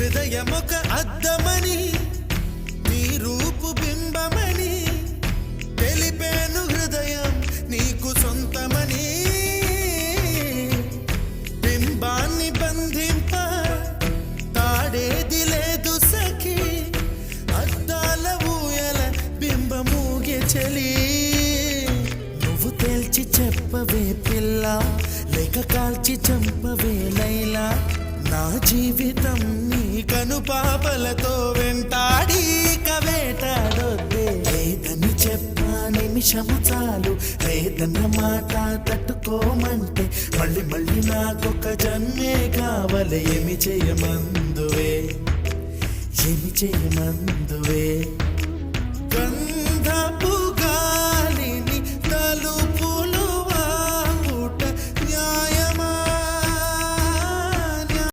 హృదయమొక అద్దమని నీ రూపు బింబమని తెలిపేను హృదయం నీకు సొంతమని బింబాన్ని బంధింప తాడేది లేదు సఖి అద్దాల ఊయల బింబమూగే చలి నువ్వు తేల్చి చెప్పవే పిల్ల లేక కాల్చి చంపవే లైలా నా జీవితం నీ కనుపాపలతో వెంటాడి కవేటాడొద్దే లేదని చెప్పా నిమిషము చాలు లేదన్న మాట తట్టుకోమంటే మళ్ళీ మళ్ళీ నాకొక జన్మే కావాలి ఏమి చేయమందువే ఏమి చేయమందువే గంధపు